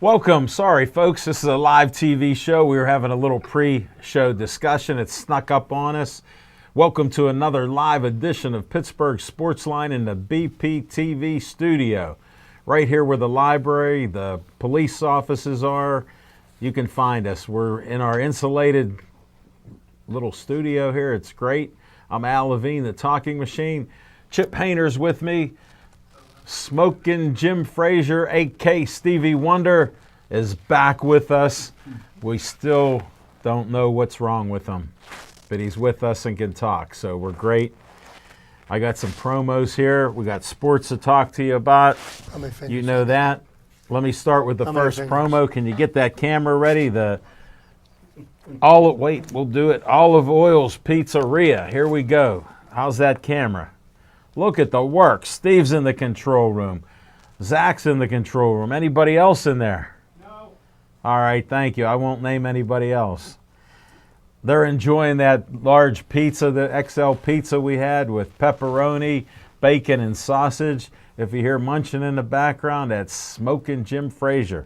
Welcome. Sorry, folks. This is a live TV show. We were having a little pre-show discussion. It snuck up on us. Welcome to another live edition of Pittsburgh Sportsline in the BPTV studio. Right here where the library, the police offices are, you can find us. We're in our insulated little studio here. It's great. I'm Al Levine, the talking machine. Chip Hayner's with me. Smoking Jim Frazier, a.k.a. Stevie Wonder, is back with us. We still don't know what's wrong with him, but he's with us and can talk, so we're great. I got some promos here. We got sports to talk to you about. You know that. Let me start with the first promo. Can you get that camera ready? We'll do it. Olive Oil's Pizzeria. Here we go. How's that camera? Look at the work. Steve's in the control room. Zach's in the control room. Anybody else in there? No. All right, thank you. I won't name anybody else. They're enjoying that large pizza, the XL pizza we had with pepperoni, bacon, and sausage. If you hear munching in the background, that's Smoking Jim Frazier.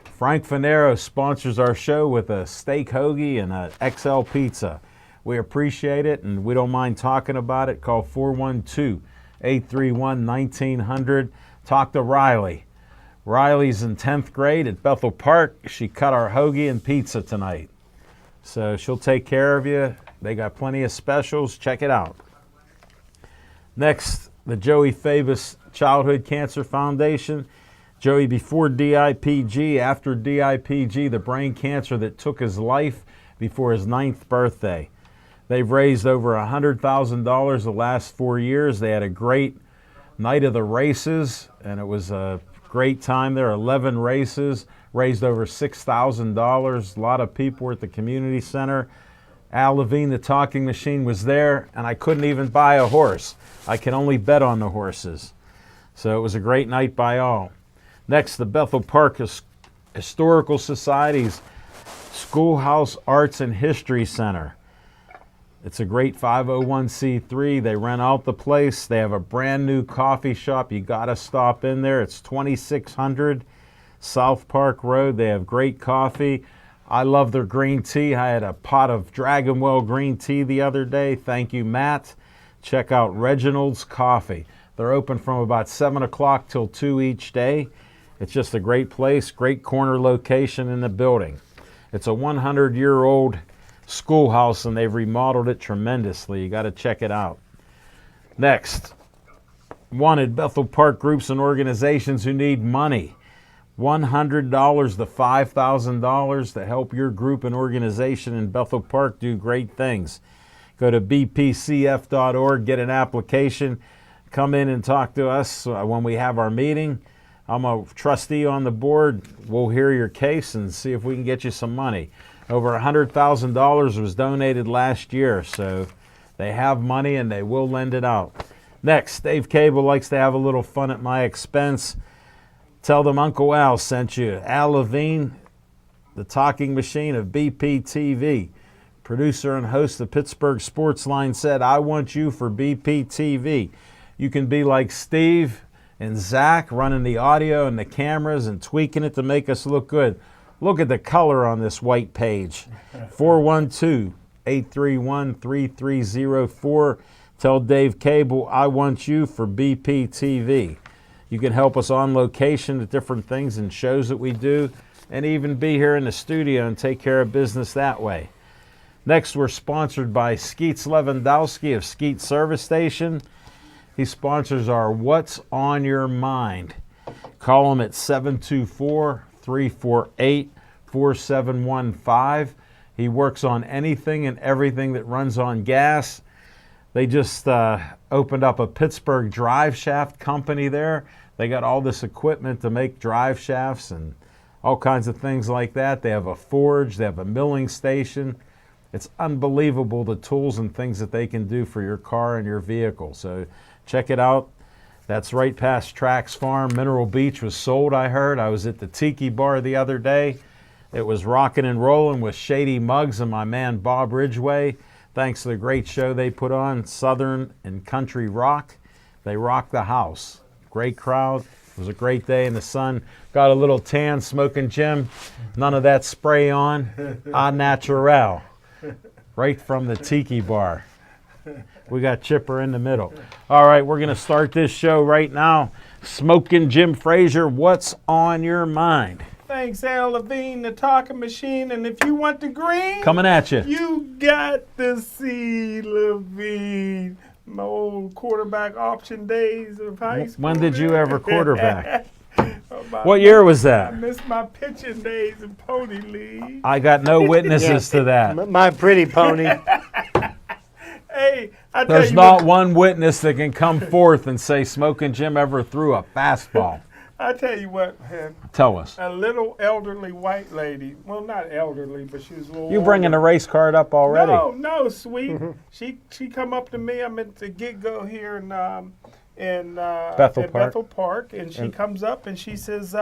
Frank Fanero sponsors our show with a steak hoagie and a XL pizza. We appreciate it, and we don't mind talking about it. Call 412-831-1900. Talk to Riley. Riley's in 10th grade at Bethel Park. She cut our hoagie and pizza tonight. So she'll take care of you. They got plenty of specials. Check it out. Next, the Joey Fabus Childhood Cancer Foundation. Joey, before DIPG, after DIPG, the brain cancer that took his life before his 9th birthday. They've raised over $100,000 the last 4 years. They had a great night of the races, and it was a great time there. 11 races, raised over $6,000. A lot of people were at the community center. Al Levine, the talking machine, was there, and I couldn't even buy a horse. I can only bet on the horses. So it was a great night by all. Next, the Bethel Park Historical Society's Schoolhouse Arts and History Center. It's a great 501c3. They rent out the place. They have a brand new coffee shop. You got to stop in there. It's 2600 South Park Road. They have great coffee. I love their green tea. I had a pot of Dragonwell green tea the other day. Thank you, Matt. Check out Reginald's Coffee. They're open from about 7 o'clock till 2 each day. It's just a great place, great corner location in the building. It's a 100-year-old schoolhouse, and they've remodeled it tremendously. You got to check it out. Next, wanted Bethel Park groups and organizations who need money. $100 to $5,000 to help your group and organization in Bethel Park do great things. Go to bpcf.org, get an application, come in and talk to us when we have our meeting. I'm a trustee on the board. We'll hear your case and see if we can get you some money. Over $100,000 was donated last year, so they have money and they will lend it out. Next, Dave Cable likes to have a little fun at my expense. Tell them Uncle Al sent you. Al Levine, the talking machine of BPTV, producer and host of Pittsburgh Sportsline, said, I want you for BPTV. You can be like Steve and Zach, running the audio and the cameras and tweaking it to make us look good. Look at the color on this white page. 412-831-3304. Tell Dave Cable, I want you for BPTV. You can help us on location at different things and shows that we do, and even be here in the studio and take care of business that way. Next, we're sponsored by Skeets Lewandowski of Skeet Service Station. He sponsors our What's on Your Mind. Call him at 724-348-4715. He works on anything and everything that runs on gas. They just opened up a Pittsburgh drive shaft company there. They got all this equipment to make drive shafts and all kinds of things like that. They have a forge. They have a milling station. It's unbelievable the tools and things that they can do for your car and your vehicle. So check it out. That's right past Trax Farm. Mineral Beach was sold, I heard. I was at the Tiki Bar the other day. It was rocking and rolling with Shady Muggs and my man Bob Ridgway. Thanks to the great show they put on, Southern and Country Rock. They rock the house. Great crowd. It was a great day in the sun. Got a little tan, smoking Jim. None of that spray on. Au naturel. Right from the tiki bar. We got Chipper in the middle. All right, we're going to start this show right now. Smoking Jim Frazier, what's on your mind? Thanks, Al Levine, the talking machine. And if you want the green, Coming at you. You got to see Levine. My old quarterback option days of high school. When did you ever quarterback? What year was that? I missed my pitching days in Pony League. I got no witnesses to that. My pretty pony. Hey, I tell There's you not what, one witness that can come forth and say Smoking Jim ever threw a fastball. I tell you what, man. Tell us. A little elderly white lady. Well, not elderly, but she was a little. You bringing the race card up already? No, sweet. She come up to me. I'm at the get-go here in Bethel Park, and she comes up and she says,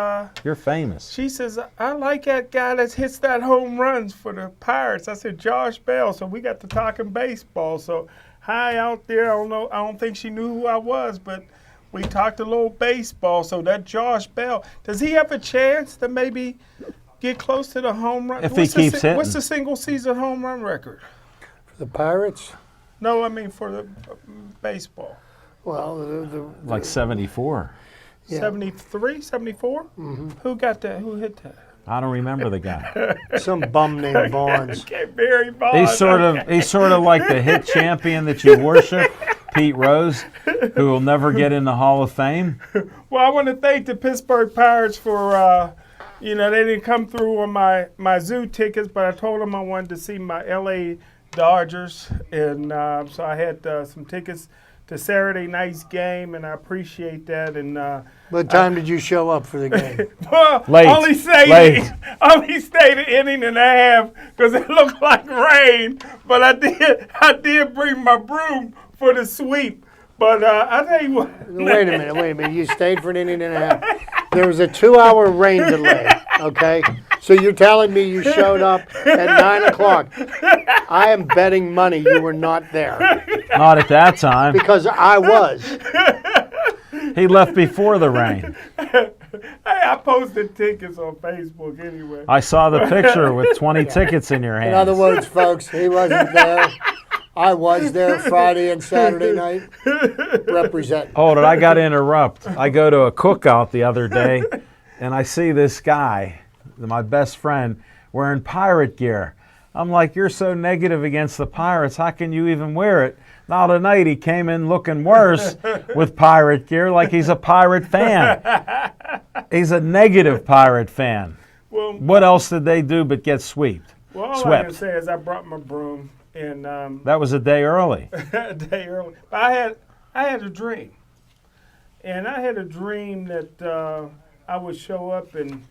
You're famous. She says, I like that guy that hits that home runs for the Pirates. I said, Josh Bell. So we got to talking baseball. So hi out there. I don't think she knew who I was, but we talked a little baseball. So that Josh Bell, does he have a chance to maybe get close to the home run? If he keeps hitting. What's the single season home run record? For the Pirates? No, I mean for the baseball. Well, Like 74. Yeah. 73, 74? Mm-hmm. Who got that? Who hit that? I don't remember the guy. some bum named Barnes. Okay, Barry Bonds. He's sort of like the hit champion that you worship, Pete Rose, who will never get in the Hall of Fame. Well, I want to thank the Pittsburgh Pirates for, they didn't come through on my zoo tickets, but I told them I wanted to see my L.A. Dodgers, and so I had some tickets to Saturday night's game, and I appreciate that. And What time did you show up for the game? well, Late. only stayed an inning and a half because it looked like rain. But I did bring my broom for the sweep. But I tell you what. Wait a minute. You stayed for an inning and a half. There was a 2-hour rain delay, okay? So you're telling me you showed up at 9 o'clock. I am betting money you were not there. Not at that time. Because I was. He left before the rain. Hey, I posted tickets on Facebook anyway. I saw the picture with 20 tickets in your hands. In other words, folks, he wasn't there. I was there Friday and Saturday night representing. Hold it, I got to interrupt. I go to a cookout the other day, and I see this guy, my best friend, wearing pirate gear. I'm like, you're so negative against the Pirates. How can you even wear it? Now tonight he came in looking worse with pirate gear, like he's a pirate fan. He's a negative pirate fan. Well, what else did they do but get swept? Well, all I can say is I brought my broom, and that was a day early. a day early. But I had a dream, and I had a dream that I would show up and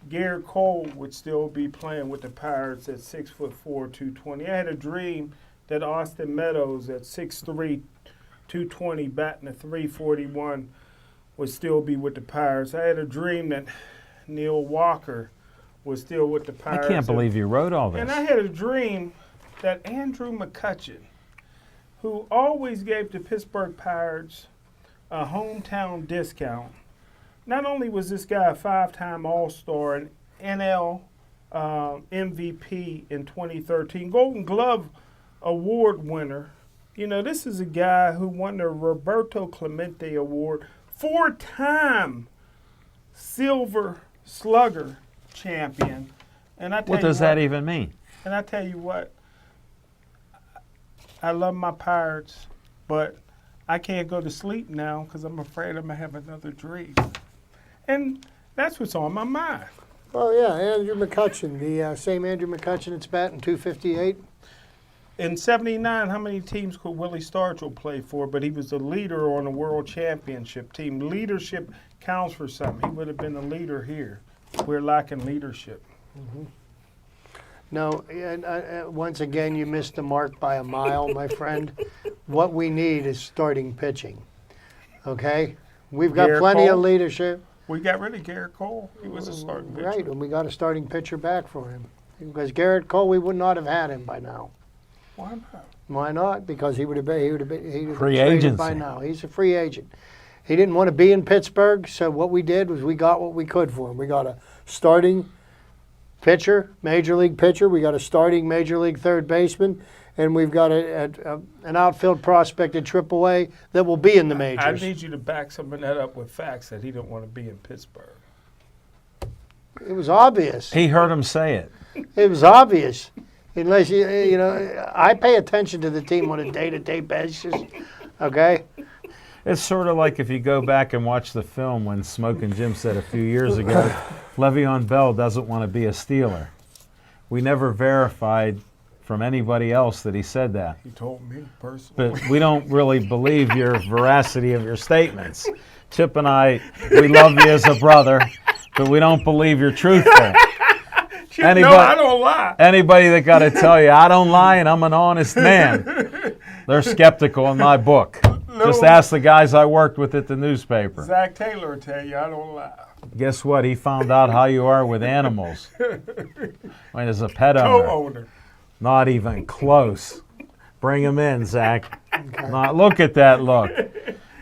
Garrett Cole would still be playing with the Pirates at 6'4", 220. I had a dream that Austin Meadows at 6'3", 220, batting at 341, would still be with the Pirates. I had a dream that Neil Walker was still with the Pirates. I can't believe you wrote all this. And I had a dream that Andrew McCutchen, who always gave the Pittsburgh Pirates a hometown discount. Not only was this guy a 5-time All-Star and NL MVP in 2013, Golden Glove Award winner. You know, this is a guy who won the Roberto Clemente Award, 4-time Silver Slugger champion. And I tell what does that even mean? And I tell you what, I love my Pirates, but I can't go to sleep now because I'm afraid I'm going to have another dream. And that's what's on my mind. Oh, yeah, Andrew McCutchen, the same Andrew McCutchen that's batting 258. In 79, how many teams could Willie Stargell play for? But he was the leader on the world championship team. Leadership counts for something. He would have been a leader here. We're lacking leadership. Mm-hmm. No, once again, you missed the mark by a mile, my friend. What we need is starting pitching, okay? We've got Garrett plenty Cole? of leadership. We got rid of Garrett Cole. He was a starting pitcher. Right, and we got a starting pitcher back for him. Because Garrett Cole, we would not have had him by now. Why not? Why not? Because he would have been free traded agency by now. He's a free agent. He didn't want to be in Pittsburgh, so what we did was we got what we could for him. We got a starting pitcher, major league pitcher. We got a starting major league third baseman, and we've got an outfield prospect at AAA that will be in the majors. I need you to back some of that up with facts that he didn't want to be in Pittsburgh. It was obvious. He heard him say it. It was obvious. Unless I pay attention to the team on a day-to-day basis. Okay. It's sort of like if you go back and watch the film when Smokin' Jim said a few years ago, Le'Veon Bell doesn't want to be a Steeler. We never verified from anybody else that he said that. He told me personally. But we don't really believe your veracity of your statements. Chip and I, we love you as a brother, but we don't believe you're truthful. No, I don't lie. Anybody that got to tell you, I don't lie and I'm an honest man, they're skeptical in my book. Just ask the guys I worked with at the newspaper. Zach Taylor will tell you I don't lie. Guess what? He found out how you are with animals. When as a pet owner. Co-owner. Not even close. Bring him in, Zach. Look at that look.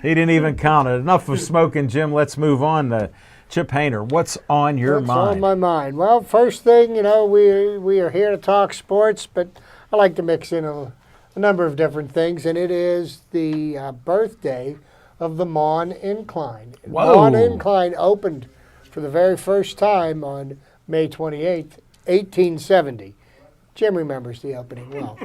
He didn't even count it. Enough of Smokin' Jim. Let's move on to Chip Hayner. What's on your mind? What's on my mind? Well, first thing, we are here to talk sports, but I like to mix in a number of different things, and it is the birthday of the Mon Incline. Whoa. Mon Incline opened for the very first time on May 28th, 1870. Jim remembers the opening well.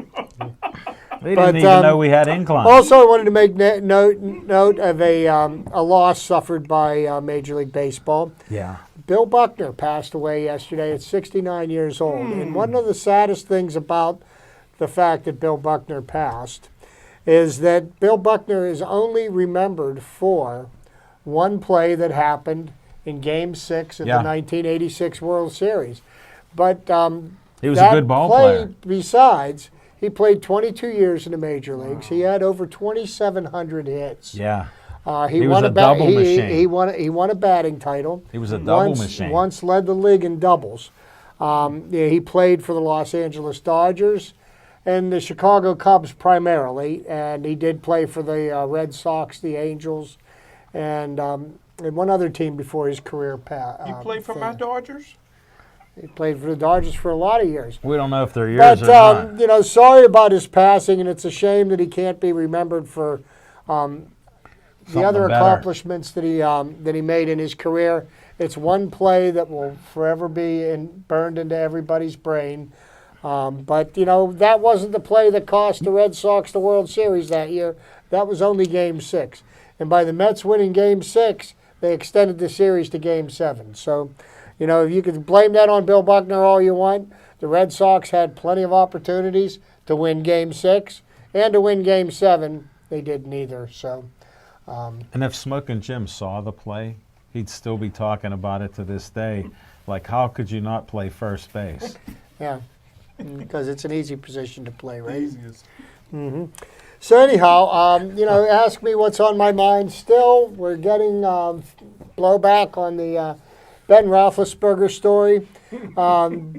We didn't even know we had inclines. Also, I wanted to make note of a loss suffered by Major League Baseball. Yeah. Bill Buckner passed away yesterday at 69 years old. And one of the saddest things about the fact that Bill Buckner passed is that Bill Buckner is only remembered for one play that happened in Game 6 of the 1986 World Series. But he was a good ball player. Besides, he played 22 years in the major leagues. He had over 2,700 hits. Yeah. He was a double machine. He won a batting title. He was a double machine. Once led the league in doubles. He played for the Los Angeles Dodgers and the Chicago Cubs primarily, and he did play for the Red Sox, the Angels, and one other team before his career passed. You played for my Dodgers? He played for the Dodgers for a lot of years. We don't know if they're yours or not. But, sorry about his passing, and it's a shame that he can't be remembered for the other accomplishments that he made in his career. It's one play that will forever be burned into everybody's brain. But that wasn't the play that cost the Red Sox the World Series that year. That was only Game 6. And by the Mets winning Game 6, they extended the series to Game 7. So, you can blame that on Bill Buckner all you want. The Red Sox had plenty of opportunities to win Game 6 and to win Game 7. They did neither. So, and if Smokin' Jim saw the play, he'd still be talking about it to this day. Like, how could you not play first base? Yeah, because it's an easy position to play, right? Easiest. Mm-hmm. So anyhow, ask me what's on my mind. Still, we're getting blowback on the Ben Roethlisberger story.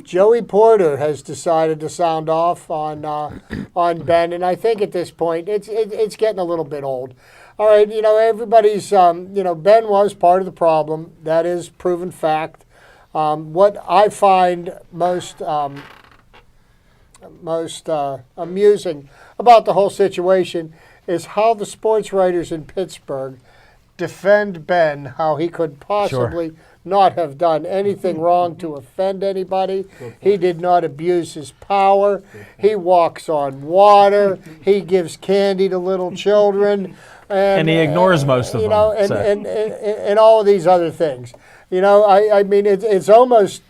Joey Porter has decided to sound off on Ben, and I think at this point it's getting a little bit old. All right, everybody's Ben was part of the problem. That is proven fact. What I find most amusing about the whole situation is how the sports writers in Pittsburgh defend Ben, how he could possibly not have done anything wrong to offend anybody. He did not abuse his power. He walks on water. He gives candy to little children. And he ignores most of them. And all of these other things. I mean, it's almost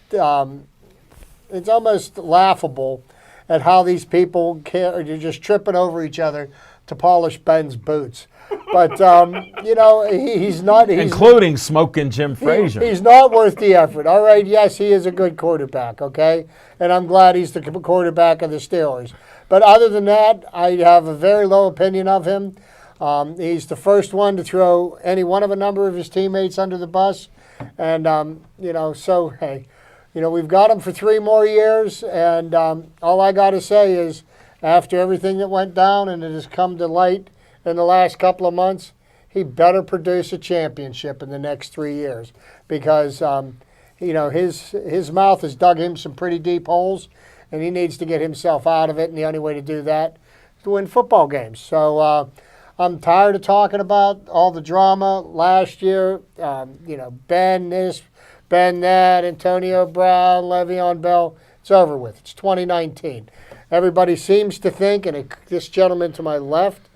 laughable at how these people are just tripping over each other to polish Ben's boots. But, he's not... Including Smokin' Jim Frazier. He's not worth the effort. All right, yes, he is a good quarterback, okay? And I'm glad he's the quarterback of the Steelers. But other than that, I have a very low opinion of him. He's the first one to throw any one of a number of his teammates under the bus. And, so, hey, we've got him for 3 more years. And all I got to say is after everything that went down and it has come to light in the last couple of months, he better produce a championship in the next 3 years because, his mouth has dug him some pretty deep holes, and he needs to get himself out of it, and the only way to do that is to win football games. So I'm tired of talking about all the drama last year, Ben this, Ben that, Antonio Brown, Le'Veon Bell. It's over with. It's 2019. Everybody seems to think, and this gentleman to my left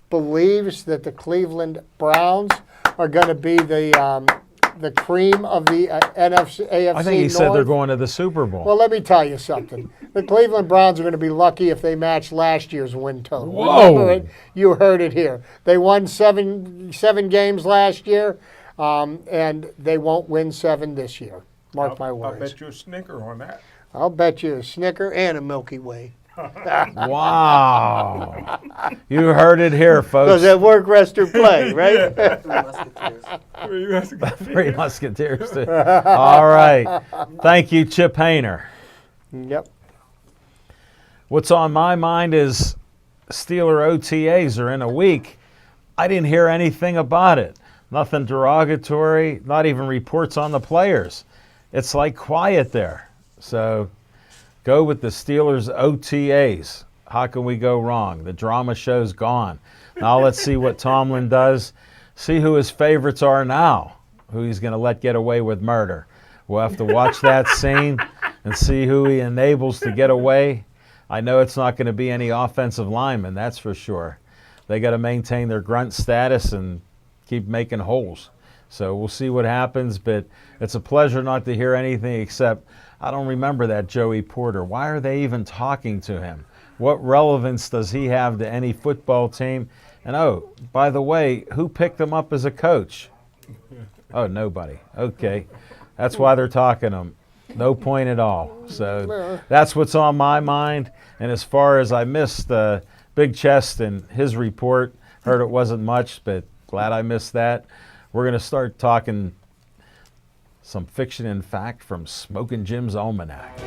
believes that the Cleveland Browns are going to be the cream of the AFC I think he North. said they're going to the Super Bowl. Well, let me tell you something. The Cleveland Browns are going to be lucky if they match last year's win total. Whoa. Remember it? You heard it here. They won seven games last year, and they won't win 7 this year. Mark my words. I'll bet you a Snicker on that. I'll bet you a Snicker and a Milky Way. Wow. You heard it here, folks. Does that work, rest, or play, right? Three Musketeers. Too. All right. Thank you, Chip Hayner. Yep. What's on my mind is Steeler OTAs are in a week. I didn't hear anything about it. Nothing derogatory, not even reports on the players. It's like quiet there. So go with the Steelers OTAs. How can we go wrong? The drama show's gone. Now let's see what Tomlin does. See who his favorites are now, who he's going to let get away with murder. We'll have to watch that scene and see who he enables to get away. I know it's not going to be any offensive linemen, that's for sure. They got to maintain their grunt status and keep making holes. So we'll see what happens, but it's a pleasure not to hear anything except I don't remember that Joey Porter. Why are they even talking to him? What relevance does he have to any football team? And oh, by the way, who picked him up as a coach? Oh, nobody. Okay. That's why they're talking to him. No point at all. So that's what's on my mind. And as far as I missed Big Chest and his report, heard it wasn't much, but glad I missed that. We're going to start talking some fiction and fact from Smokin' Jim's Almanac.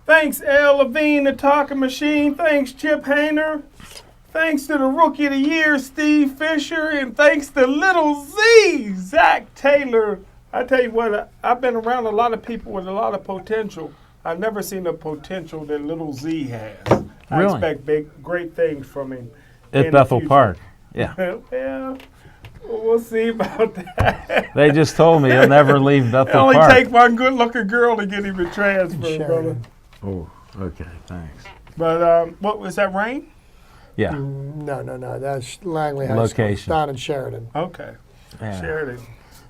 Thanks, Al Levine, the talking machine. Thanks, Chip Hayner. Thanks to the Rookie of the Year, Steve Fisher. And thanks to Little Z, Zach Taylor. I tell you what, I've been around a lot of people with a lot of potential. I've never seen the potential that Little Z has. I Really? expect great things from him. At in the Bethel future. Park. Yeah. Yeah, we'll see about that. They just told me he'll never leave It Bethel only Park. take one good-looking girl to get him to transfer, brother. Sheridan. Oh, okay, thanks. But what was that, Rain? Yeah. No. That's Langley High Location. School. Down in Sheridan. Okay, Yeah. Sheridan.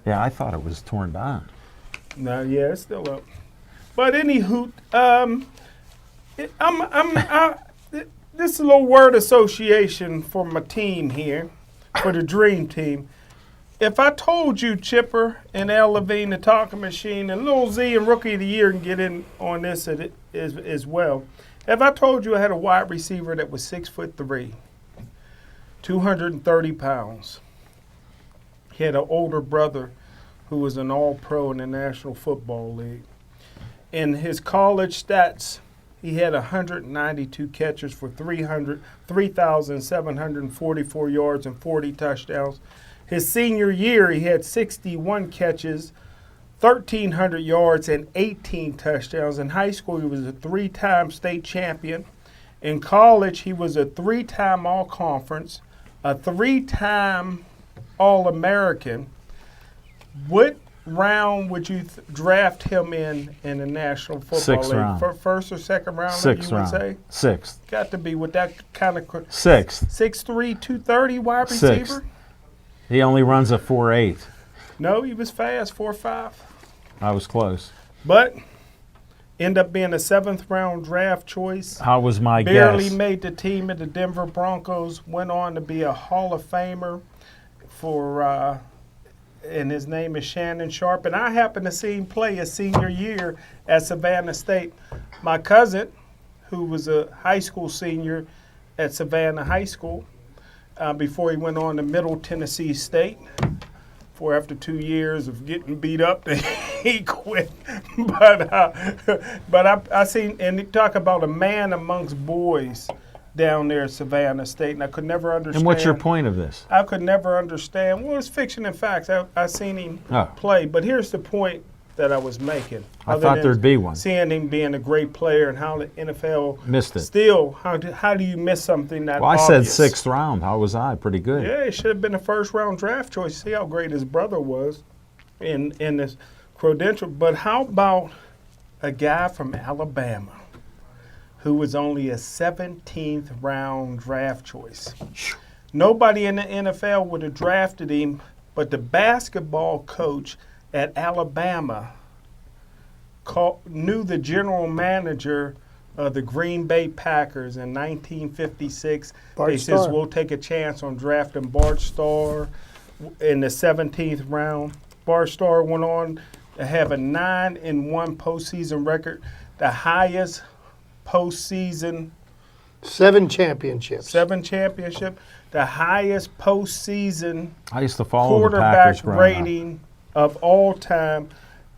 Yeah, I thought it was torn down. No, yeah, it's still up. But anywho, this is a little word association for my team here, for the Dream Team. If I told you Chipper and Al Levine, the talking machine, and Lil Z and Rookie of the Year can get in on this as well. If I told you I had a wide receiver that was 6'3", 230 pounds, he had an older brother who was an All-Pro in the National Football League. In his college stats, he had 192 catches for 3,744 yards and 40 touchdowns. His senior year, he had 61 catches, 1,300 yards, and 18 touchdowns. In high school, he was a 3-time state champion. In college, he was a 3-time All-Conference, a 3-time All-American. What round would you draft him in the National Football Sixth League? round. First or second round, Sixth you would round. say? Sixth. Got to be with that kind of Sixth. 6'3", 230 wide Sixth. receiver? He only runs a 4.8. No, he was fast, 4.5. I was close. But end up being a 7th round draft choice. How was my Barely guess? made the team at the Denver Broncos. Went on to be a Hall of Famer for, and his name is Shannon Sharp. And I happened to see him play his senior year at Savannah State. My cousin, who was a high school senior at Savannah High School, before he went on to Middle Tennessee State, for after 2 years of getting beat up, he quit. But I seen, and you talk about a man amongst boys down there at Savannah State, and I could never understand. And what's your point of this? I could never understand. Well, it's fiction and facts. I seen him play, but here's the point that I was making. I thought there'd be one. Seeing him being a great player and how the NFL missed it. Still, how do you miss something that Well, I obvious? said 6th round. How was I? Pretty good. Yeah, it should have been a first-round draft choice. See how great his brother was in this credential. But how about a guy from Alabama who was only a 17th round draft choice? Nobody in the NFL would have drafted him, but the basketball coach at Alabama knew the general manager of the Green Bay Packers in 1956. He says, we'll take a chance on drafting Bart Starr in the 17th round. Bart Starr went on to have a 9-1 postseason record, the highest postseason. 7 championships. 7 championship, the highest postseason I used to follow the quarterback Packers growing rating of all time.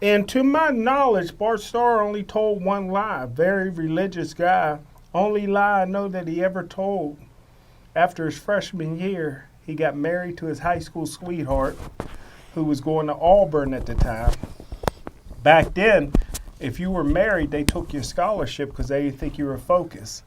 And to my knowledge, Bart Starr only told one lie. Very religious guy. Only lie I know that he ever told. After his freshman year, he got married to his high school sweetheart, who was going to Auburn at the time. Back then, if you were married, they took your scholarship because they didn't think you were focused.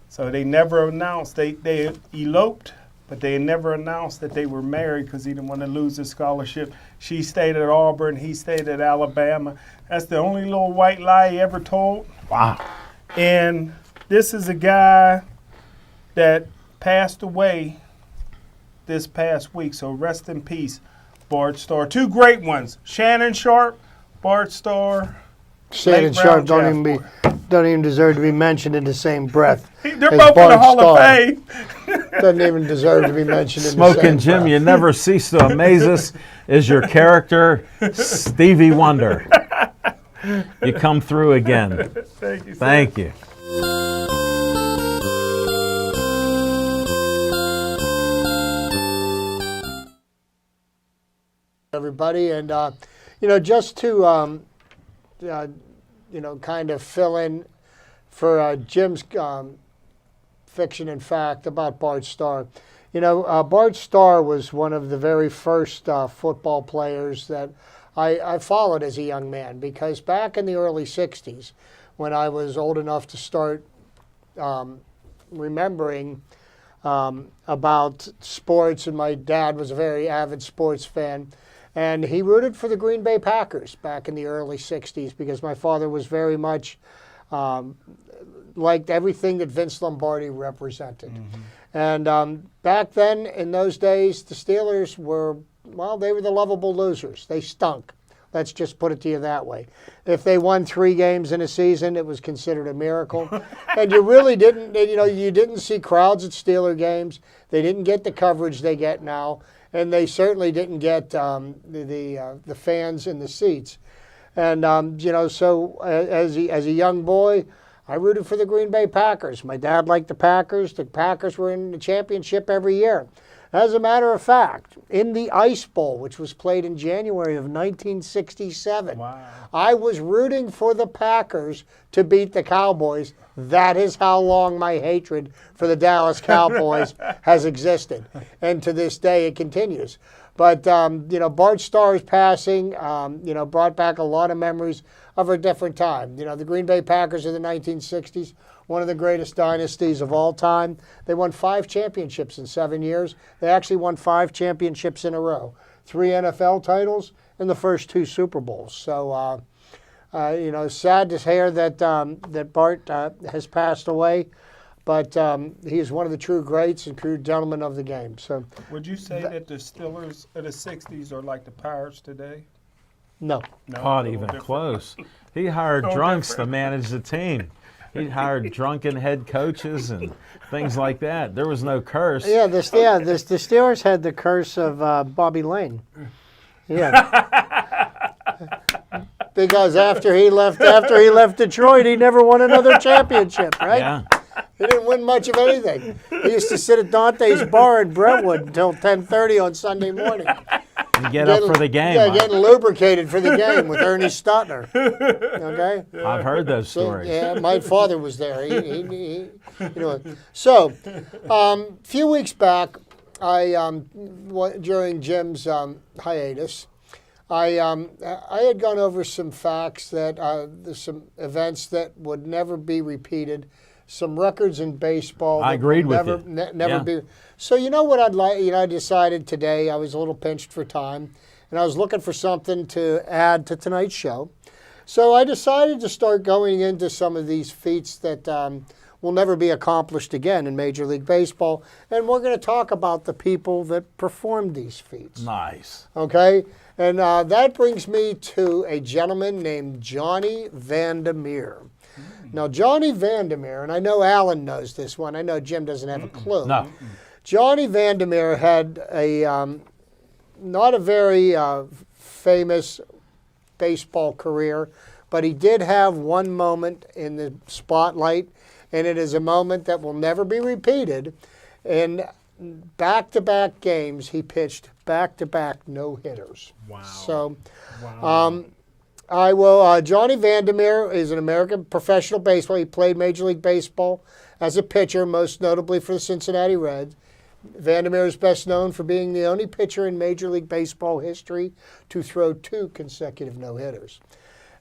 So they never announced. They eloped, but they never announced that they were married because he didn't want to lose his scholarship. She stayed at Auburn. He stayed at Alabama. That's the only little white lie he ever told. Wow. And this is a guy that passed away this past week. So rest in peace, Bart Starr. 2 great ones. Shannon Sharp, Bart Starr. Shannon Sharp don't even deserve to be mentioned in the same breath. They're both in the Hall of Fame. Doesn't even deserve to be mentioned in Smoking the same Jim, breath. you never cease to amaze us. Is your character Stevie Wonder? You come through again. Thank you. Sir. Thank you. Everybody, and just to kind of fill in for Jim's fiction and fact about Bart Starr. Bart Starr was one of the very first football players that I followed as a young man, because back in the early 60s, when I was old enough to start remembering about sports, and my dad was a very avid sports fan, and he rooted for the Green Bay Packers back in the early 60s, because my father was very much liked everything that Vince Lombardi represented. Mm-hmm. And back then, in those days, the Steelers were, they were the lovable losers. They stunk. Let's just put it to you that way. If they won 3 games in a season, it was considered a miracle. And you really didn't, you didn't see crowds at Steeler games. They didn't get the coverage they get now. And they certainly didn't get the fans in the seats. And, so as a young boy, I rooted for the Green Bay Packers. My dad liked the Packers. The Packers were in the championship every year. As a matter of fact, in the Ice Bowl, which was played in January of 1967, I was rooting for the Packers to beat the Cowboys. That is how long my hatred for the Dallas Cowboys has existed. And to this day, it continues. But, Bart Starr's passing, brought back a lot of memories of a different time. The Green Bay Packers of the 1960s, one of the greatest dynasties of all time. They won 5 championships in 7 years. They actually won 5 championships in a row. 3 NFL titles and the first 2 Super Bowls. So, sad to hear that Bart has passed away. But he is one of the true greats and true gentlemen of the game. So, would you say that the Steelers of the 60s are like the Pirates today? No. Not even close. He hired drunks to manage the team. He hired drunken head coaches and things like that. There was no curse. Yeah, the Steelers had the curse of Bobby Lane. Yeah. Because after he left Detroit, he never won another championship, right? Yeah. He didn't win much of anything. He used to sit at Dante's bar in Brentwood until 10:30 on Sunday morning. You get up for the game. Yeah, getting lubricated for the game with Ernie Stutner. Okay? I've heard those stories. Yeah, my father was there. He So, a few weeks back, during Jim's hiatus, I had gone over some facts that there's some events that would never be repeated, some records in baseball. I agreed with you. Never be. So you know what I'd like? I decided today I was a little pinched for time, and I was looking for something to add to tonight's show. So I decided to start going into some of these feats that will never be accomplished again in Major League Baseball, and we're going to talk about the people that performed these feats. Nice. Okay? And that brings me to a gentleman named Johnny Vandermeer. Now, Johnny Vandermeer, and I know Alan knows this one. I know Jim doesn't have a clue. No. Johnny Vandermeer had not a very famous baseball career, but he did have one moment in the spotlight, and it is a moment that will never be repeated. In back-to-back games, he pitched back-to-back no-hitters. Wow. So, Wow. Johnny Vandermeer is an American professional baseball. He played Major League Baseball as a pitcher, most notably for the Cincinnati Reds. Vandermeer is best known for being the only pitcher in Major League Baseball history to throw 2 consecutive no-hitters.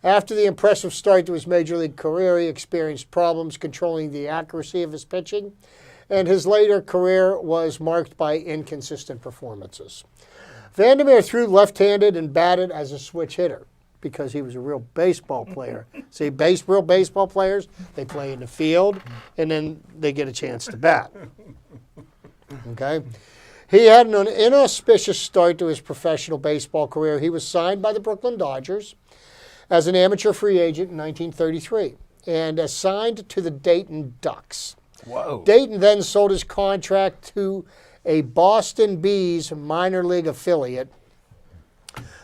After the impressive start to his Major League career, he experienced problems controlling the accuracy of his pitching, and his later career was marked by inconsistent performances. Vandermeer threw left-handed and batted as a switch hitter because he was a real baseball player. See, real baseball players, they play in the field, and then they get a chance to bat. Okay? He had an inauspicious start to his professional baseball career. He was signed by the Brooklyn Dodgers as an amateur free agent in 1933 and assigned to the Dayton Ducks. Whoa. Dayton then sold his contract to a Boston Bees minor league affiliate,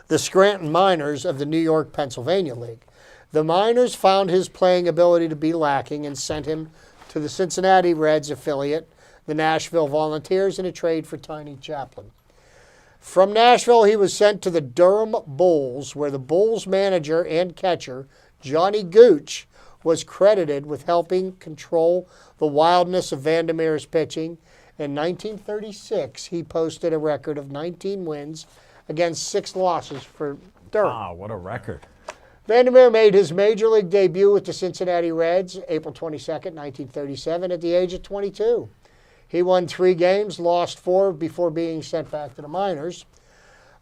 the Scranton Miners of the New York, Pennsylvania League. The Miners found his playing ability to be lacking and sent him to the Cincinnati Reds affiliate, the Nashville Volunteers, in a trade for Tiny Chaplin. From Nashville, he was sent to the Durham Bulls, where the Bulls manager and catcher, Johnny Gooch, was credited with helping control the wildness of Vandermeer's pitching. In 1936, he posted a record of 19 wins against 6 losses for Durham. Wow, what a record. Vandermeer made his Major League debut with the Cincinnati Reds April 22nd, 1937, at the age of 22. He won 3 games, lost 4 before being sent back to the minors,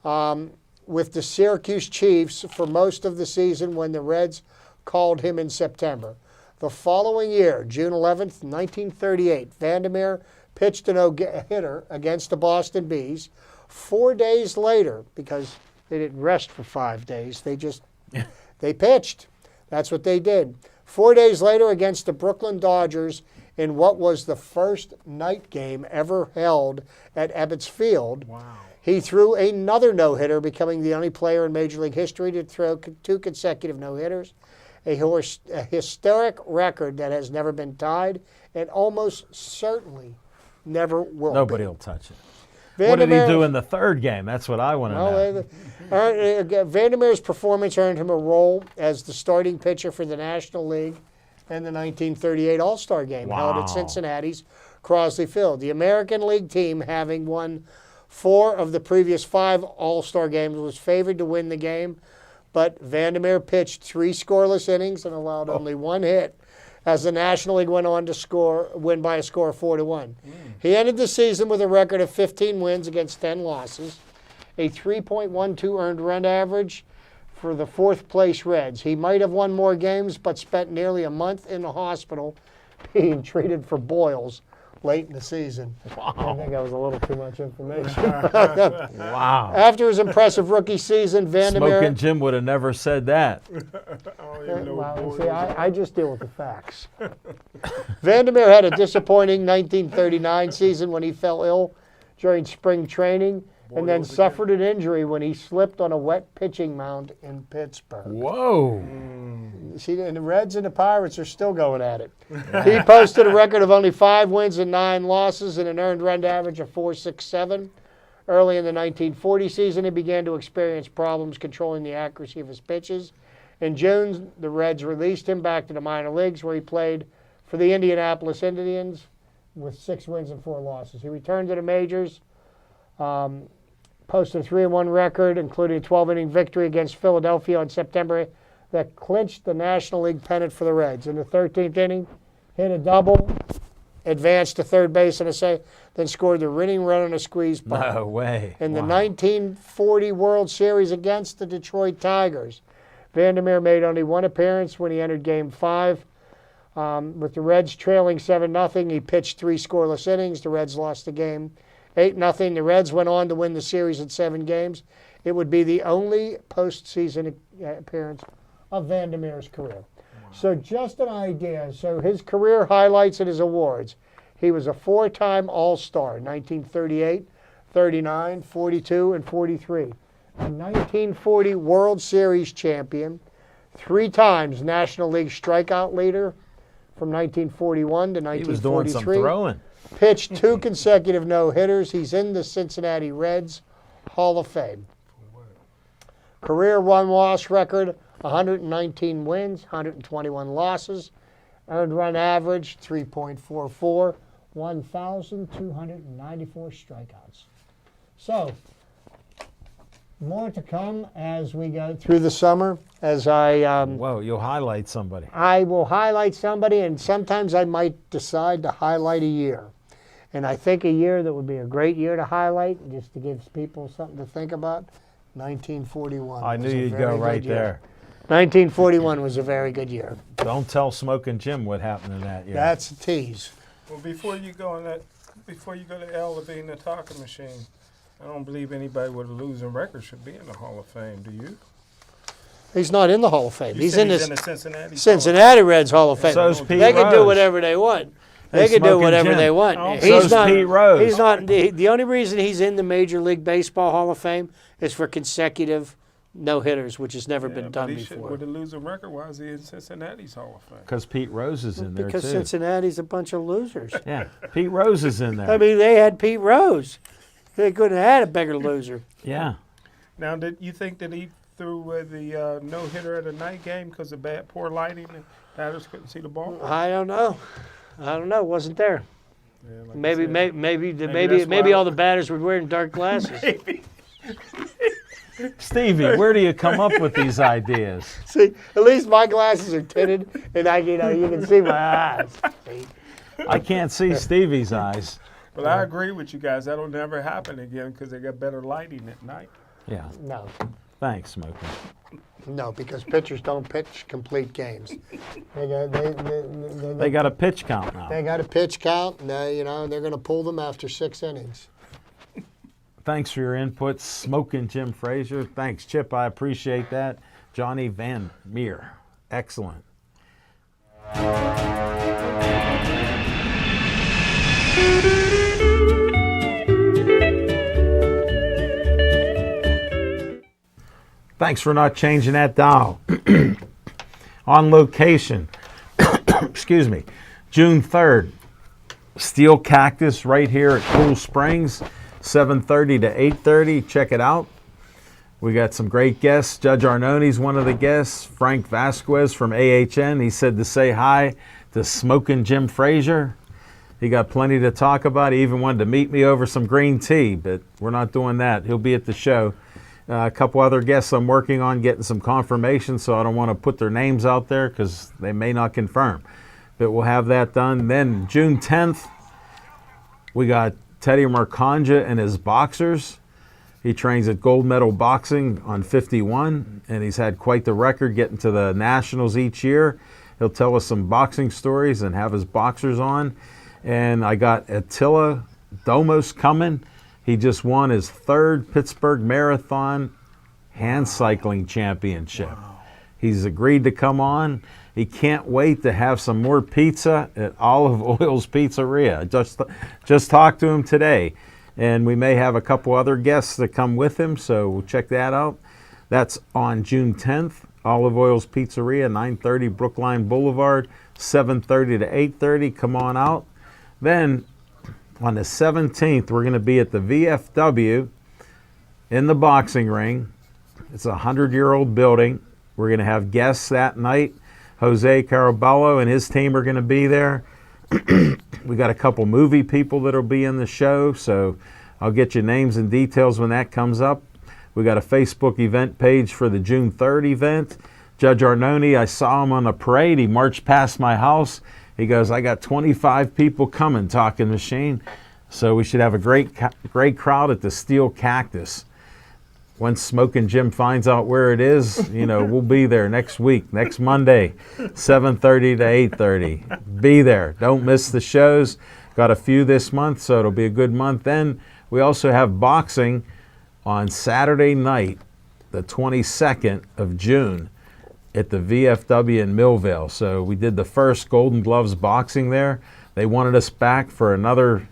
with the Syracuse Chiefs for most of the season when the Reds called him in September. The following year, June 11th, 1938, Vandermeer pitched a no-hitter against the Boston Bees. 4 days later, because they didn't rest for 5 days, they pitched. That's what they did. 4 days later, against the Brooklyn Dodgers, in what was the first night game ever held at Ebbets Field, Wow. he threw another no-hitter, becoming the only player in Major League history to throw 2 consecutive no-hitters, a historic record that has never been tied and almost certainly never will Nobody be. will touch it. What did he Vandermeer- do in the 3rd game? That's what I want to know. Vandermeer's performance earned him a role as the starting pitcher for the National League in the 1938 All-Star Game held Wow. at Cincinnati's Crosley Field. The American League team, having won 4 of the previous 5 All-Star games, was favored to win the game, but Vandermeer pitched 3 scoreless innings and allowed only 1 hit, as the National League went on to win by a score of 4-1. He ended the season with a record of 15 wins against 10 losses, a 3.12 earned run average for the 4th place Reds. He might have won more games, but spent nearly a month in the hospital being treated for boils late in the season. I think that was a little too much information. Wow. After his impressive rookie season, Vandermeer... Smoking Jim would have never said that. I don't even know what boy See, is. I just deal with the facts. Vandermeer had a disappointing 1939 season when he fell ill during spring training and then Boils again. suffered an injury when he slipped on a wet pitching mound in Pittsburgh. Whoa. See, and the Reds and the Pirates are still going at it. He posted a record of only 5 wins and 9 losses and an earned run average of .467. Early in the 1940 season, he began to experience problems controlling the accuracy of his pitches. In June, the Reds released him back to the minor leagues, where he played for the Indianapolis Indians with 6 wins and 4 losses. He returned to the majors, posted a 3-1 record, including a 12-inning victory against Philadelphia in September that clinched the National League pennant for the Reds. In the 13th inning, hit a double, advanced to third base then scored the winning run on a squeeze bunt. No way. In the Wow. 1940 World Series against the Detroit Tigers, Vandermeer made only 1 appearance when he entered Game 5. With the Reds trailing 7-0, he pitched 3 scoreless innings. The Reds lost the game 8-0. The Reds went on to win the series in 7 games. It would be the only postseason appearance of Vandermeer's career. So just an idea. So his career highlights and his awards. He was a 4-time All-Star, 1938, 39, 42, and 43. A 1940 World Series champion, 3 times National League strikeout leader from 1941 to 1943. He was doing some throwing. Pitched 2 consecutive no-hitters. He's in the Cincinnati Reds Hall of Fame. Career win-loss record, 119 wins, 121 losses. Earned run average, 3.44, 1,294 strikeouts. So, more to come as we go through the summer. As Whoa, you'll highlight somebody. I will highlight somebody, and sometimes I might decide to highlight a year. And I think a year that would be a great year to highlight, just to give people something to think about, 1941. I knew was a you'd very go good right year. there. 1941 was a very good year. Don't tell Smoking Jim what happened in that year. That's a tease. Well, before you go to Al Levine, the talking machine, I don't believe anybody with a losing record should be in the Hall of Fame. Do you? He's not in the Hall of Fame. You He's said in he's the Cincinnati. Cincinnati Reds Hall of Fame. So's Pete They can do Rose. whatever they want. Hey, They can do Smoking whatever Jim. they want. Oh, so's Pete Rose. He's not. The only reason he's in the Major League Baseball Hall of Fame is for consecutive no-hitters, which has never been done before. With a losing record, why is he in Cincinnati's Hall of Fame? Because Pete Rose is in there, Because too. Cincinnati's a bunch of losers. Yeah, Pete Rose is in there. I mean, they had Pete Rose. They couldn't have had a bigger loser. Yeah. Now, did you think that he threw the no-hitter at a night game because of poor lighting and batters couldn't see the ball? I don't know. Wasn't there? Yeah, like I Maybe said. maybe all the batters were wearing dark glasses. Stevie, where do you come up with these ideas? See, at least my glasses are tinted, and you can see my eyes. See? I can't see Stevie's eyes. But I agree with you guys. That'll never happen again because they got better lighting at night. Yeah. No, Thanks, Smoking. no, because pitchers don't pitch complete games. They got a pitch count now. They got a pitch count, and they're going to pull them after 6 innings. Thanks for your input, Smoking Jim Frazier. Thanks, Chip. I appreciate that. Johnny Van Meer. Excellent. Thanks for not changing that dial. On location, excuse me, June 3rd, Steel Cactus right here at Cool Springs, 7:30 to 8:30. Check it out. We got some great guests. Judge Arnone's one of the guests. Frank Vasquez from AHN. He said to say hi to Smoking Jim Frazier. He got plenty to talk about. He even wanted to meet me over some green tea, but we're not doing that. He'll be at the show. A couple other guests I'm working on getting some confirmation, so I don't want to put their names out there because they may not confirm. But we'll have that done. Then June 10th, we got Teddy Marconja and his boxers. He trains at Gold Medal Boxing on 51, and he's had quite the record getting to the Nationals each year. He'll tell us some boxing stories and have his boxers on. And I got Attila Domos coming. He just won his 3rd Pittsburgh Marathon hand cycling championship. Wow. He's agreed to come on. He can't wait to have some more pizza at Olive Oil's Pizzeria. Just talked to him today. And we may have a couple other guests that come with him, so we'll check that out. That's on June 10th, Olive Oil's Pizzeria, 930 Brookline Boulevard, 7:30 to 8:30. Come on out. Then on the 17th, we're going to be at the VFW in the boxing ring. It's a 100-year-old building. We're going to have guests that night. Jose Carabello and his team are going to be there. We got a couple movie people that'll be in the show, so I'll get you names and details when that comes up. We got a Facebook event page for the June 3rd event. Judge Arnone, I saw him on a parade. He marched past my house. He goes, I got 25 people coming, talking machine. So we should have a great crowd at the Steel Cactus. Once Smoking Jim finds out where it is, we'll be there next week, next Monday, 7:30 to 8:30. Be there. Don't miss the shows. Got a few this month, so it'll be a good month. Then we also have boxing on Saturday night, the 22nd of June, at the VFW in Millvale. So we did the first Golden Gloves boxing there. They wanted us back for another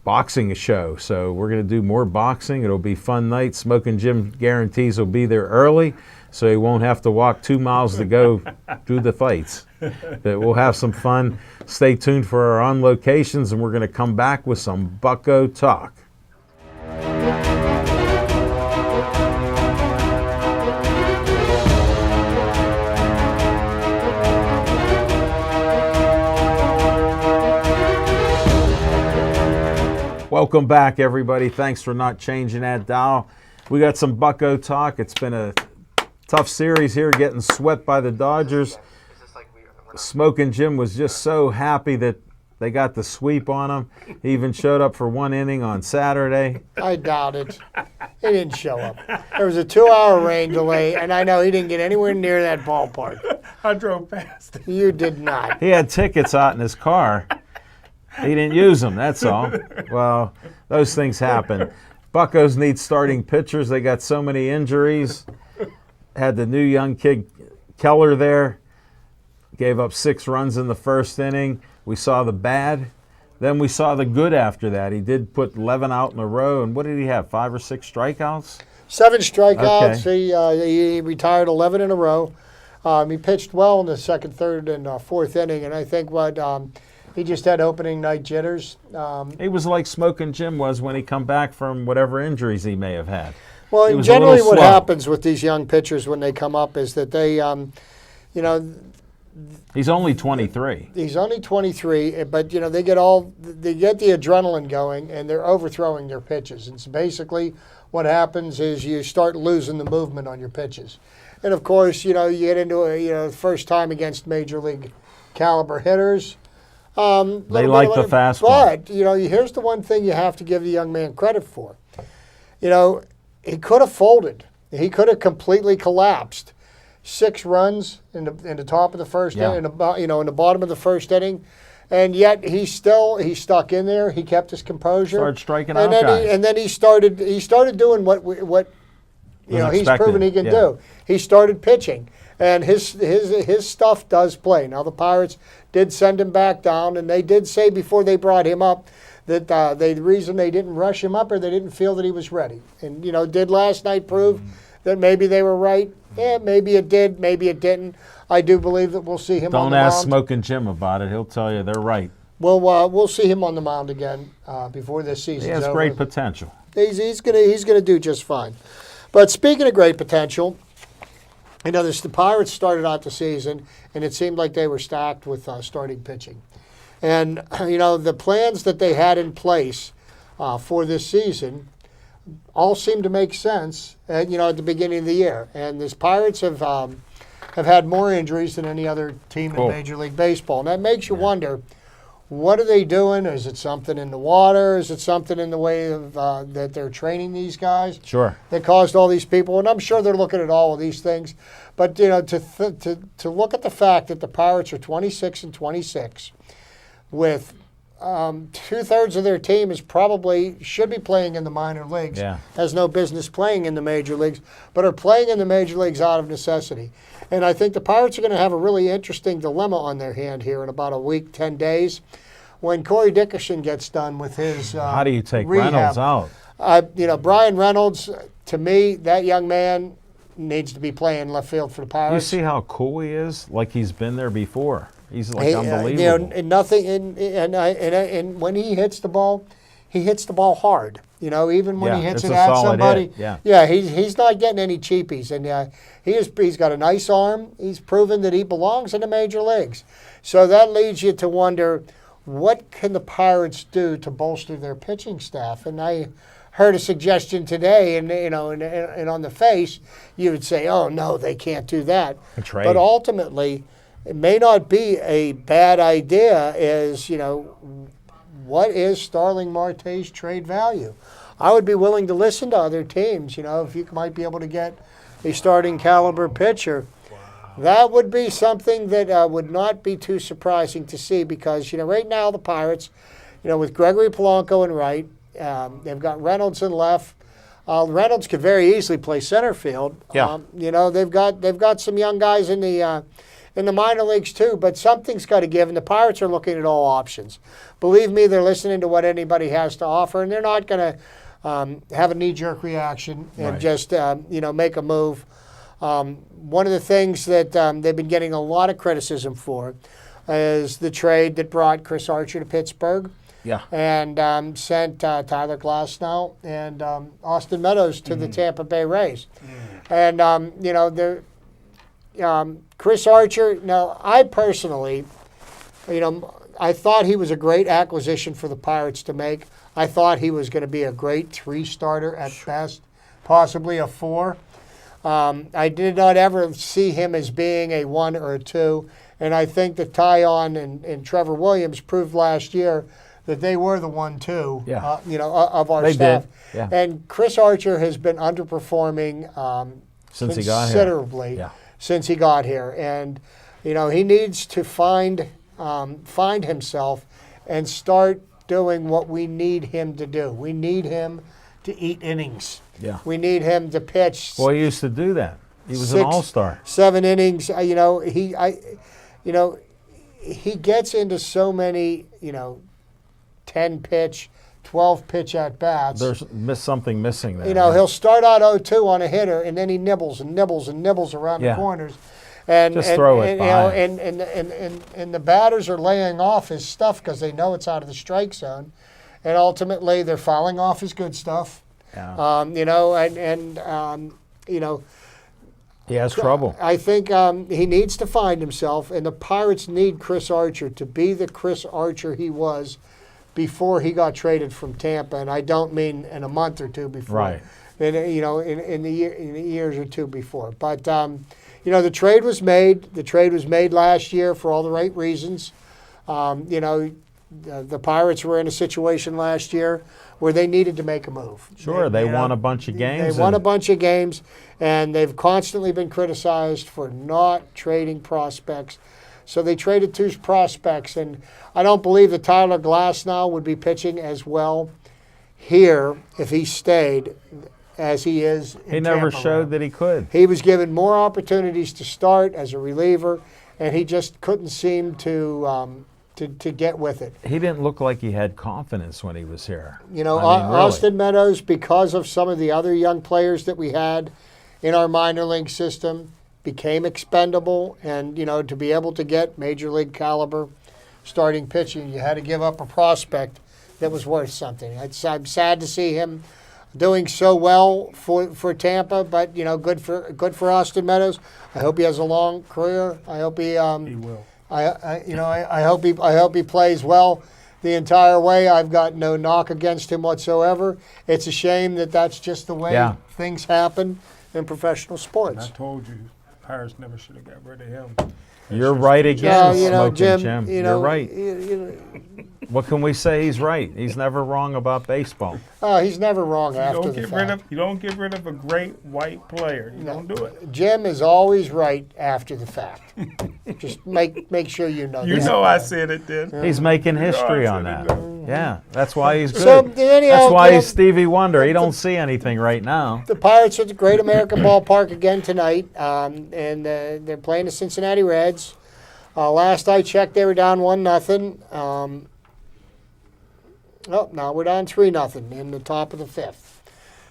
boxing show, so we're going to do more boxing. It'll be a fun night. Smoking Jim guarantees he'll be there early, so he won't have to walk 2 miles to go do the fights. But we'll have some fun. Stay tuned for our on locations, and we're going to come back with some Bucko talk. Welcome back, everybody. Thanks for not changing that dial. We got some Bucko talk. It's been a tough series here, getting swept by the Dodgers. Smoking Jim was just so happy that they got the sweep on him. He even showed up for one inning on Saturday. I doubt it. He didn't show up. There was a 2-hour rain delay, and I know he didn't get anywhere near that ballpark. I drove past. You did not. He had tickets out in his car. He didn't use them, that's all. Well, those things happen. Buccos need starting pitchers. They got so many injuries. Had the new young kid Keller there. Gave up 6 runs in the first inning. We saw the bad. Then we saw the good after that. He did put 11 out in a row. And what did he have, 5 or 6 strikeouts? 7 strikeouts. Okay. He retired 11 in a row. He pitched well in the second, third, and fourth inning. And I think he just had opening night jitters. He was like Smoking Jim was when he come back from whatever injuries he may have had. Well, He was generally a little what slow. happens with these young pitchers when they come up is that they, He's only 23. he's only 23, but they get the adrenaline going and they're overthrowing their pitches. And so basically what happens is you start losing the movement on your pitches. And of course, you get into the first time against major league caliber hitters. They like the fastball. But, here's the one thing you have to give the young man credit for. He could have folded. He could have completely collapsed. 6 runs in the top of the first inning, in the bottom of the first inning, and yet he stuck in there. He kept his composure. Started striking out guys. And then he started doing what he's proven he can do. He started pitching. And his stuff does play. Now, the Pirates did send him back down, and they did say before they brought him up that the reason they didn't rush him up or they didn't feel that he was ready. And, did last night prove that maybe they were right? Yeah, maybe it did, maybe it didn't. I do believe that we'll see him on the mound. Don't ask Smoking Jim about it. He'll tell you they're right. We'll see him on the mound again before this season's He has over. great potential. He's gonna do just fine. But speaking of great potential, the Pirates started out the season, and it seemed like they were stacked with starting pitching. And, the plans that they had in place for this season all seemed to make sense, at the beginning of the year. And the Pirates have had more injuries than any other team in Major League Baseball. And that makes you wonder, what are they doing? Is it something in the water? Is it something in the way of that they're training these guys? Sure. That caused all these people, and I'm sure they're looking at all of these things. But to look at the fact that the Pirates are 26 and 26, with 2/3 of their team should be playing in the minor leagues, has no business playing in the major leagues, but are playing in the major leagues out of necessity. And I think the Pirates are going to have a really interesting dilemma on their hand here in about a week, 10 days, when Corey Dickerson gets done with his How do you take rehab. Reynolds out? Brian Reynolds, to me, that young man needs to be playing left field for the You Pirates. see how cool he is? Like he's been there before. He's like unbelievable. And when he hits the ball, he hits the ball hard. You know, even when Yeah, he hits it's it a at solid somebody. hit, yeah. He's not getting any cheapies, and he's got a nice arm. He's proven that he belongs in the major leagues. So that leads you to wonder, what can the Pirates do to bolster their pitching staff? And I heard a suggestion today, and and on the face, you would say, "Oh no, they can't do that." A trade. But ultimately, it may not be a bad idea. What is Starling Marte's trade value? I would be willing to listen to other teams. If you might be able to get a starting caliber pitcher, that would be something that would not be too surprising to see, because right now the Pirates, with Gregory Polanco in right, they've got Reynolds in left. Reynolds could very easily play center field. Yeah. They've got some young guys in the minor leagues too, but something's got to give, and the Pirates are looking at all options. Believe me, they're listening to what anybody has to offer, and they're not going to have a knee-jerk reaction and Right. just make a move. One of the things that they've been getting a lot of criticism for is the trade that brought Chris Archer to Pittsburgh. Yeah. And sent Tyler Glasnow and Austin Meadows to the Tampa Bay Rays. And, Chris Archer, now, I personally, I thought he was a great acquisition for the Pirates to make. I thought he was going to be a great 3-starter at best, possibly a 4. I did not ever see him as being a 1 or a 2. And I think that Tyon and Trevor Williams proved last year that they were the 1-2, Yeah. of our They staff. did, yeah. And Chris Archer has been underperforming Since he got here. considerably Yeah. since he got here. And, he needs to find himself and start doing what we need him to do. We need him to eat innings. Yeah. We need him to pitch. Well, he used to do that. He was an 6, all-star. 7 innings. He gets into so many, 10 pitch, 12 pitch at bats. There's something missing there. He'll start out 0-2 on a hitter, and then he nibbles and nibbles and nibbles around Yeah. the corners. And, Just throw it and, by. and the batters are laying off his stuff because they know it's out of the strike zone. And ultimately, they're fouling off his good stuff. Yeah. He has trouble. I think he needs to find himself, and the Pirates need Chris Archer to be the Chris Archer he was before he got traded from Tampa. And I don't mean in a month or two before. Right. In the years or two before. But the trade was made. The trade was made last year for all the right reasons. The Pirates were in a situation last year where they needed to make a move. Sure, they won a bunch of games. They won a bunch of games, and they've constantly been criticized for not trading prospects. So they traded 2 prospects, and I don't believe that Tyler Glasnow would be pitching as well here if he stayed as he is in He never Tampa showed now. that he could. He was given more opportunities to start as a reliever, and he just couldn't seem to get with it. He didn't look like he had confidence when he was here. Really. Austin Meadows, because of some of the other young players that we had in our minor league system, became expendable. And, to be able to get major league caliber starting pitching, you had to give up a prospect that was worth something. I'm sad to see him doing so well for Tampa, but, good for Austin Meadows. I hope he has a long career. I hope he will. I hope he plays well the entire way. I've got no knock against him whatsoever. It's a shame that that's just the way things happen in professional And sports. I told you, Pirates never should have got rid of him. You're right again, Smoking Jim. You're right. What can we say? He's right. He's never wrong about baseball. He's never wrong after the fact. You don't get rid of a great white player. You don't do it. Jim is always right after the fact. Just make sure you know You that. know I said it then. He's making history on I that. said it. Yeah, that's why he's good. So, anyhow, That's why he's Stevie Wonder. He don't see anything right now. The Pirates are at the Great American Ballpark again tonight, and they're playing the Cincinnati Reds. Last I checked, they were down 1-0. Now we're down 3-0 in the top of the 5th.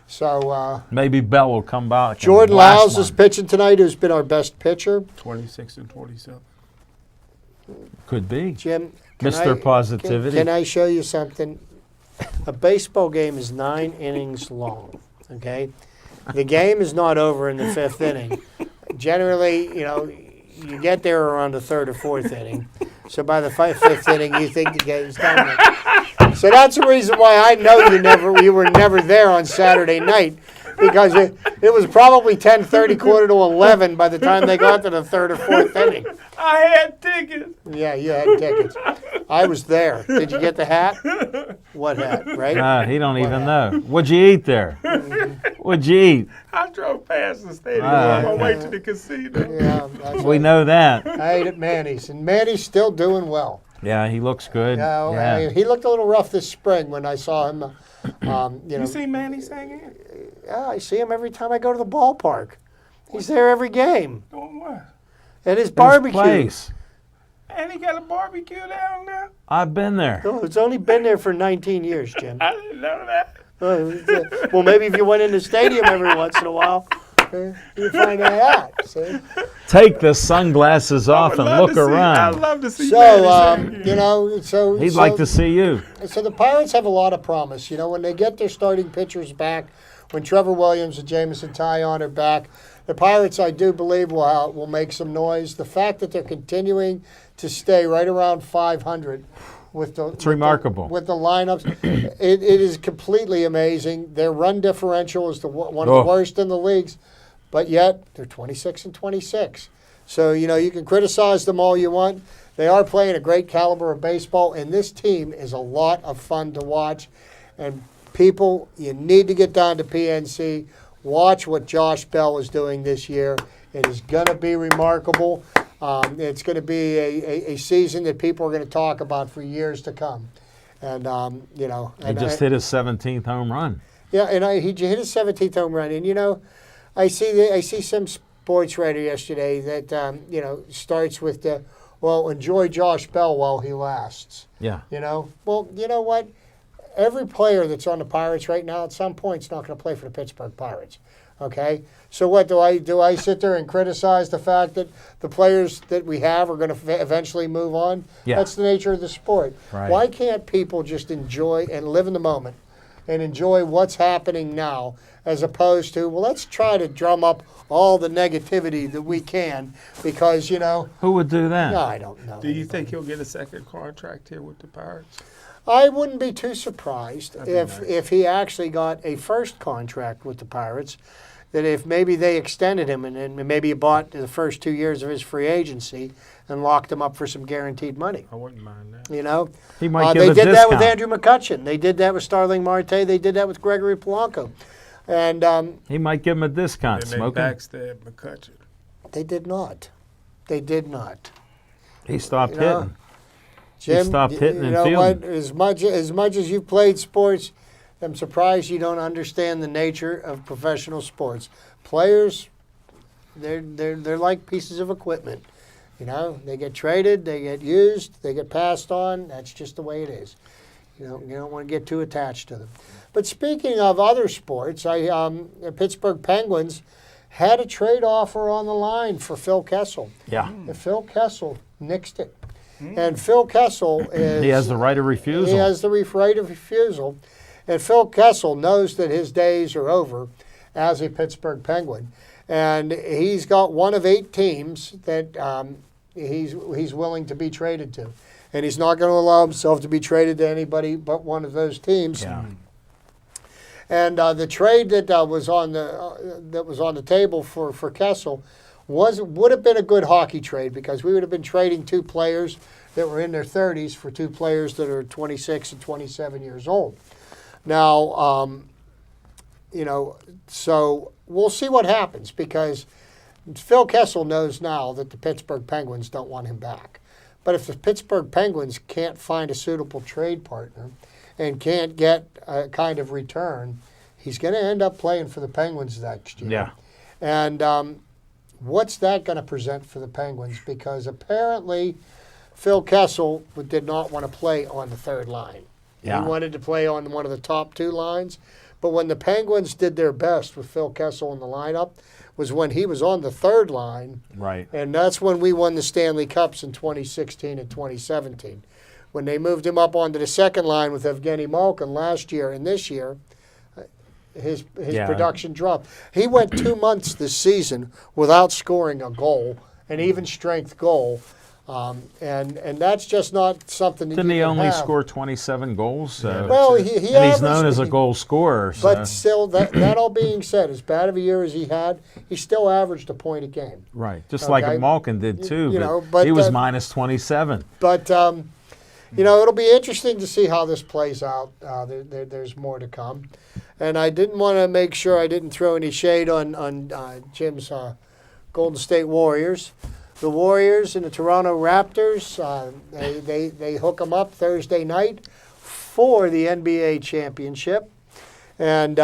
So Maybe Bell will come back. Jordan Lyles is pitching tonight, who's been our best pitcher. 26 and 27. Could be. Jim, Mr. Positivity. Can I show you something? A baseball game is 9 innings long, okay? The game is not over in the 5th inning. Generally, you get there around the 3rd or 4th inning. So by the 5th inning, you think the game's done. So that's the reason why I know you were never there on Saturday night, because it was probably 10:30, quarter to 11 by the time they got to the 3rd or 4th inning. I had tickets. Yeah, you had tickets. I was there. Did you get the hat? What hat, right? He don't even know. What'd you eat there? What'd you eat? I drove past the stadium on my way to the casino. Yeah, We know that. I ate at Manny's, and Manny's still doing well. Yeah, he looks good. Yeah. He looked a little rough this spring when I saw him. You see Manny singing? Yeah, I see him every time I go to the ballpark. He's there every game. Doing what? At his His barbecue. place. And he got a barbecue down there? I've been there. Oh, it's only been there for 19 years, Jim. I didn't know that. Well, maybe if you went in the stadium every once in a while, you'd find that out. See? Take the sunglasses off and look I'd around. love to see So, Manny He'd like to see you. So the Pirates have a lot of promise. When they get their starting pitchers back, when Trevor Williams and Jameson Taillon are back, the Pirates, I do believe, will make some noise. The fact that they're continuing to stay right around 500 it's remarkable. With the lineups, it is completely amazing. Their run differential is one of the worst in the leagues, but yet they're 26 and 26. So, you can criticize them all you want. They are playing a great caliber of baseball, and this team is a lot of fun to watch. And people, you need to get down to PNC. Watch what Josh Bell is doing this year. It is going to be remarkable. It's going to be a season that people are going to talk about for years to come. And, He just hit his 17th home run. Yeah, and he hit his 17th home run. And, I see some sports writer yesterday that, starts with enjoy Josh Bell while he lasts. Yeah. Well, you know what? Every player that's on the Pirates right now at some point is not going to play for the Pittsburgh Pirates. Okay? So what do I sit there and criticize the fact that the players that we have are going to eventually move on? Yeah. That's the nature of the sport. Right. Why can't people just enjoy and live in the moment and enjoy what's happening now, as opposed to, let's try to drum up all the negativity that we can because, Who would do that? No, I don't know. Do you think he'll get a second contract here with the Pirates? I wouldn't be too surprised nice. if he actually got a first contract with the Pirates, that if maybe they extended him and maybe he bought the first 2 years of his free agency and locked him up for some guaranteed money. I wouldn't mind that. He might give they a did discount. that with Andrew McCutchen. They did that with Starling Marte. They did that with Gregory Polanco. And He might give him a discount. And they Smoking. backstabbed McCutchen. they did not. They did not. He stopped hitting. Jim, stopped hitting and what? fielding. As much as you've played sports, I'm surprised you don't understand the nature of professional sports. Players, they're like pieces of equipment. They get traded, they get used, they get passed on. That's just the way it is. You don't want to get too attached to them. But speaking of other sports, the Pittsburgh Penguins had a trade offer on the line for Phil Kessel. Yeah. And Phil Kessel nixed it. And Phil Kessel He has the right of refusal. He has the right of refusal. And Phil Kessel knows that his days are over as a Pittsburgh Penguin. And he's got one of 8 teams that he's willing to be traded to. And he's not going to allow himself to be traded to anybody but one of those teams. Yeah. And the trade that was on the table for Kessel would have been a good hockey trade, because we would have been trading 2 players that were in their 30s for 2 players that are 26 and 27 years old. Now, so we'll see what happens, because Phil Kessel knows now that the Pittsburgh Penguins don't want him back. But if the Pittsburgh Penguins can't find a suitable trade partner and can't get a kind of return, he's going to end up playing for the Penguins next year. Yeah. And what's that going to present for the Penguins? Because apparently Phil Kessel did not want to play on the third line. Yeah. He wanted to play on one of the top 2 lines. But when the Penguins did their best with Phil Kessel in the lineup was when he was on the third line. Right. And that's when we won the Stanley Cups in 2016 and 2017. when they moved him up onto the second line with Evgeny Malkin last year and this year, his production dropped. He went 2 months this season without scoring a goal, an even strength goal. And that's just not something that Didn't you he can only have. score 27 goals? So. Well, And he's known as a averaged- goal scorer. So. But still, that all being said, as bad of a year as he had, he still averaged a point a game. Right, just Okay. like Malkin did too. You but know, but he was that- minus 27. But it'll be interesting to see how this plays out. There's more to come, and I didn't want to make sure I didn't throw any shade on Jim's Golden State Warriors. The Warriors and the Toronto Raptors, they hook them up Thursday night for the NBA championship, and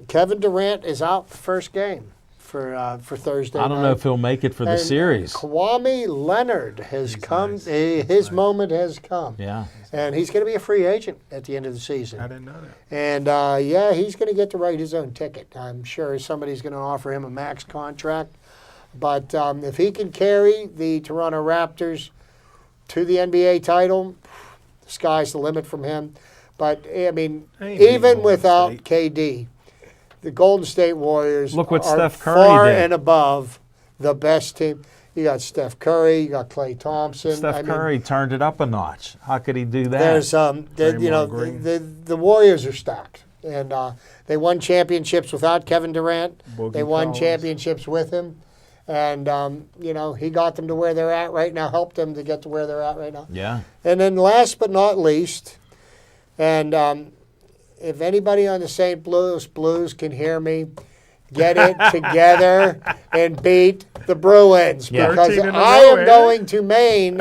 Kevin Durant is out the first game for Thursday night. I don't know if he'll make it for the And series. Kwame Leonard has come. nice. His moment has come. Yeah. And he's going to be a free agent at the end of the I season. didn't know that. And he's going to get to write his own ticket. I'm sure somebody's going to offer him a max contract. But if he can carry the Toronto Raptors to the NBA title, the sky's the limit from him. But I mean, Ain't beating even Golden without State. KD, the Golden State Warriors Look what are Steph Curry far did. and above the best team. You got Steph Curry, you got Klay Thompson. Steph I mean, Curry turned it up a notch. How could he do that? there's Draymond Green. the Warriors are stacked, and they won championships without Kevin Durant. Boogie They won Collins. championships with him, and he got them to where they're at right now. Helped them to get to where they're at right now. Yeah. And then last but not least, and if anybody on the St. Louis Blues can hear me, get it together and beat the Bruins, Yeah. because 13 in a I row, am eh? going to Maine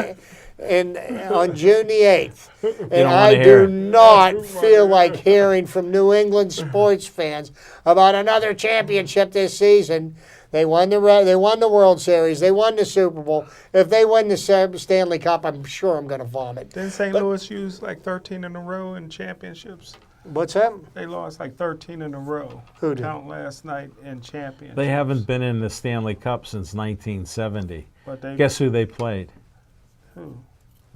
on June the 8th. And don't I wanna do hear it. not feel like hearing from New England sports fans about another championship this season. They won the World Series. They won the Super Bowl. If they win the Stanley Cup, I'm sure I'm going to vomit. Didn't St. Louis use like 13 in a row in championships? What's that? They lost like 13 in a row. Who did? Count last night in championships. They haven't been in the Stanley Cup since 1970. But they Guess who they played? who?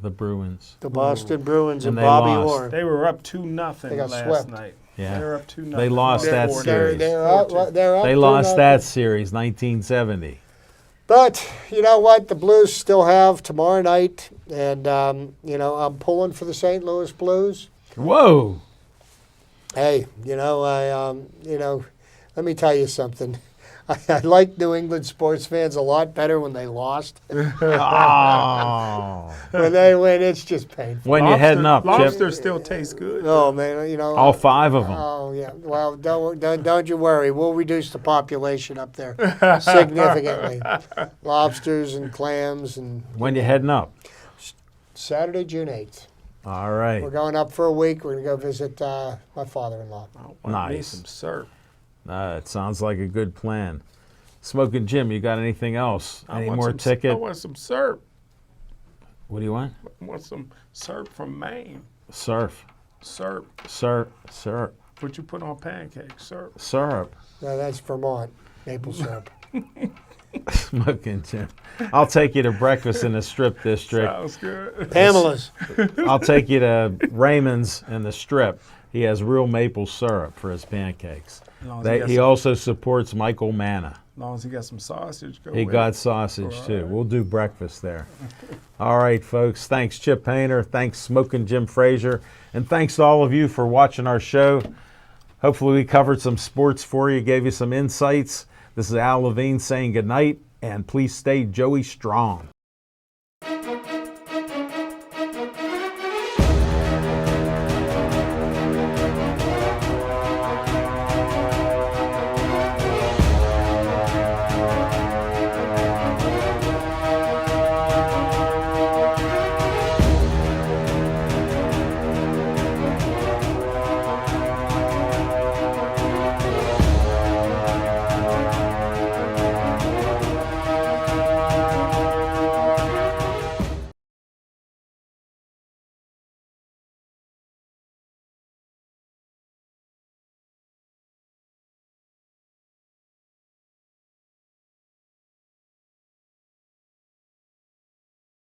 The Bruins. The Boston Bruins and And they Bobby lost. Orr. They were up 2-0 They got last swept. night. Yeah. They were up 2-0. They lost that series. They're up They 2-0. lost that series, 1970. But you know what? The Blues still have tomorrow night, and I'm pulling for the St. Louis Blues. Whoa! Hey, let me tell you something. I like New England sports fans a lot better when they lost. Oh. When they win, it's just painful. When you're heading up, Chip. Lobster still tastes good. Oh man, All 5 of them. Oh yeah. Well, don't you worry. We'll reduce the population up there significantly. Lobsters and clams and When you're heading up. Saturday, June 8th. All right. We're going up for a week. We're gonna go visit my father-in-law. I want me Nice. some syrup. It sounds like a good plan. Smoking Jim, you got anything else? I Any want more some- ticket? I want some syrup. What do you want? I want some syrup from Maine. Surf. Syrup. Syrup. What you put on pancakes? Syrup. Syrup. No, that's Vermont maple syrup. Smoking Jim. I'll take you to breakfast in the Strip District. Sounds good. Pamela's. I'll take you to Raymond's in the Strip. He has real maple syrup for his pancakes. As long as He also supports Michael Manna. As long as he got some sausage, go He with got it. sausage All too. right. We'll do breakfast there. All right, folks. Thanks, Chip Painter. Thanks, Smoking Jim Frazier. And thanks to all of you for watching our show. Hopefully we covered some sports for you, gave you some insights. This is Al Levine saying goodnight, and please stay Joey strong.